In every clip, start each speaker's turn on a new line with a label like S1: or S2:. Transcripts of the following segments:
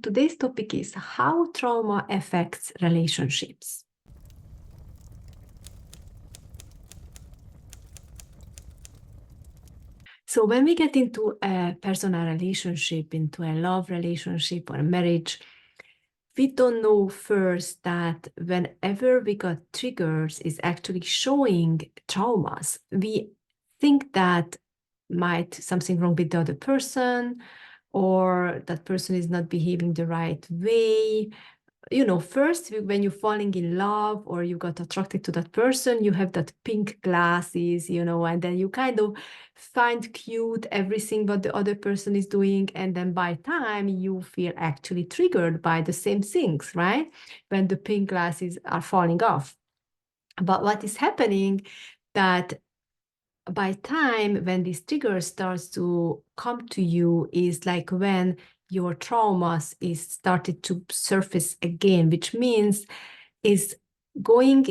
S1: today's topic is how trauma affects relationships. So when we get into a personal relationship, into a love relationship or a marriage, we don't know first that whenever we got triggers is actually showing traumas. We think that might something wrong with the other person, or that person is not behaving the right way. First, when you're falling in love or you got attracted to that person, you have that pink glasses, and then you kind of find cute everything what the other person is doing. And then by time you feel actually triggered by the same things, right? When the pink glasses are falling off. But what is happening that by time when this trigger starts to come to you is like when your traumas is started to surface again, which means is going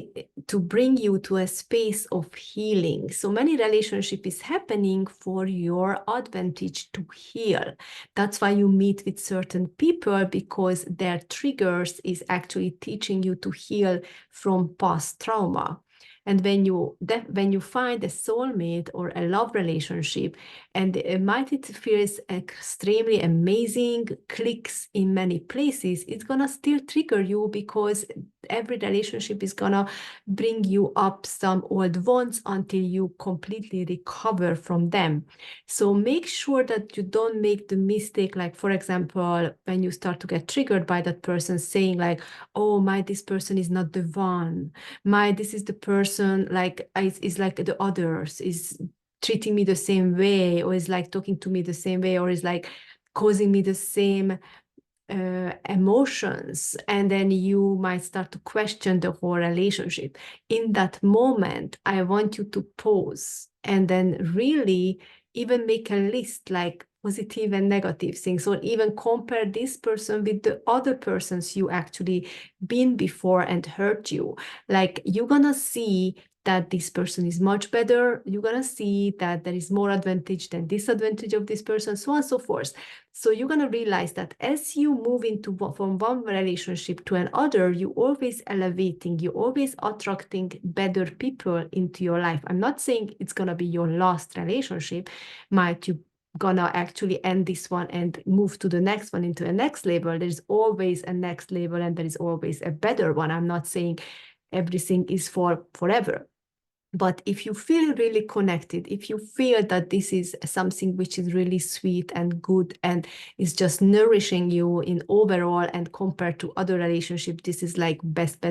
S1: to bring you to a space of healing. So many relationship is happening for your advantage to heal. That's why you meet with certain people, because their triggers is actually teaching you to heal from past trauma. And when you find a soulmate or a love relationship, and it might feel extremely amazing, clicks in many places, it's gonna still trigger you, because every relationship is gonna bring you up some old wounds until you completely recover from them. So make sure that you don't make the mistake, like for example, when you start to get triggered by that person saying like, oh this person is not the one, this is the person like is like the others, is treating me the same way, or is like talking to me the same way, or is like causing me the same emotions. And then you might start to question the whole relationship. In that moment, I want you to pause and then really even make a list, like positive and negative things, or even compare this person with the other persons you actually been before and hurt you. Like you're gonna see that this person is much better. You're gonna see that there is more advantage than disadvantage of this person, so on and so forth. So you're gonna realize that as you move into from one relationship to another, you're always elevating, you're always attracting better people into your life. I'm not saying it's gonna be your last relationship. Might you gonna actually end this one and move to the next one, into a next level. There's always a next level, and there is always a better one. I'm not saying everything is for forever. But if you feel really connected, if you feel that this is something which is really sweet and good and is just nourishing you in overall, and compared to other relationships, this is like best,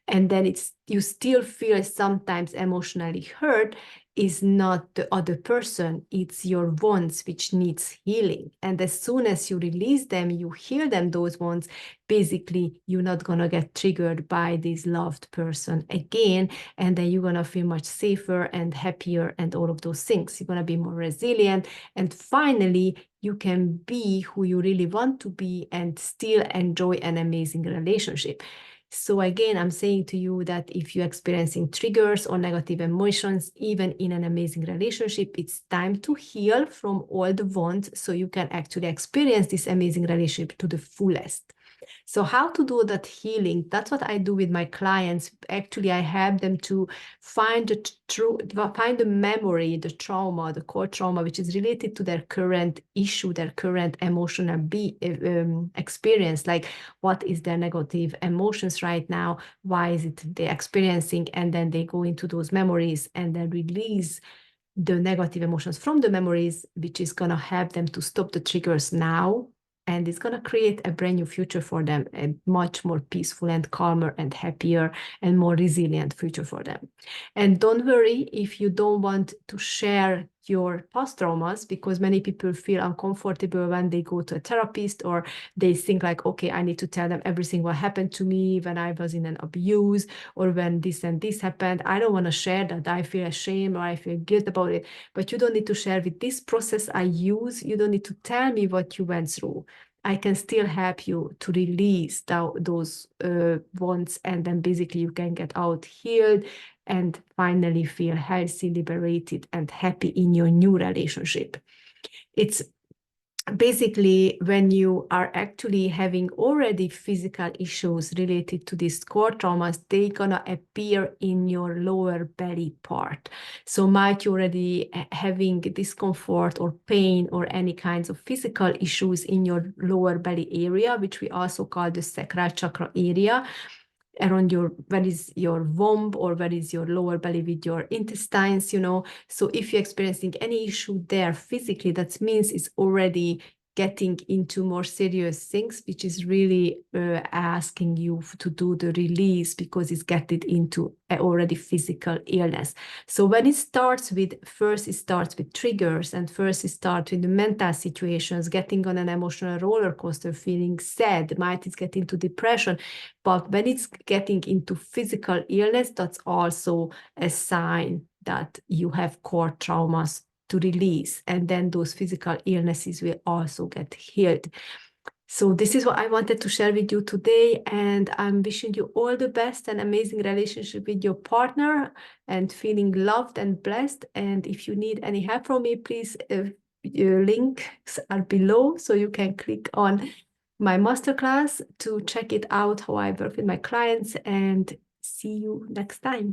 S1: and then you still feel sometimes emotionally hurt, is not the other person, it's your wounds which needs healing. And as soon as you release them, you heal them, those wounds, basically you're not gonna get triggered by this loved person again, and then you're gonna feel much safer and happier and all of those things. You're gonna be more resilient, and finally you can be who you really want to be and still enjoy an amazing relationship. So again, I'm saying to you that if you're experiencing triggers or negative emotions, even in an amazing relationship, it's time to heal from all the wounds so you can actually experience this amazing relationship to the fullest. So how to do that healing? That's what I do with my clients. Actually, I help them to find the memory, the trauma, the core trauma, which is related to their current issue, their current emotional experience. Like, what is their negative emotions right now? Why is it they're experiencing? And then they go into those memories and then release the negative emotions from the memories, which is going to help them to stop the triggers now. And it's going to create a brand new future for them, a much more peaceful and calmer and happier and more resilient future for them. And don't worry if you don't want to share your past traumas, because many people feel uncomfortable when they go to a therapist, or they think like, okay, I need to tell them everything what happened to me when I was in an abuse, or when this and this happened. I don't want to share that. I feel ashamed or I feel guilt about it. But you don't need to share with this process I use. You don't need to tell me what you went through. I can still help you to release those wounds, and then basically you can get out healed and finally feel healthy, liberated, and happy in your new relationship. It's basically, when you are actually having already physical issues related to these core traumas, they're gonna appear in your lower belly part. So might you already having discomfort or pain or any kinds of physical issues in your lower belly area, which we also call the sacral chakra area, around your, where is your womb or where is your lower belly with your intestines, you know. So if you're experiencing any issue there physically, that means it's already getting into more serious things, which is really asking you to do the release, because it's getting into already physical illness. So when it starts with, first it starts with triggers, and first it starts with the mental situations, getting on an emotional roller coaster, feeling sad, might it get into depression. But when it's getting into physical illness, that's also a sign that you have core traumas to release, and then those physical illnesses will also get healed. So this is what I wanted to share with you today, and I'm wishing you all the best and amazing relationship with your partner, and feeling loved and blessed. And if you need any help from me, please, your links are below, so you can click on my masterclass to check it out, how I work with my clients, and see you next time.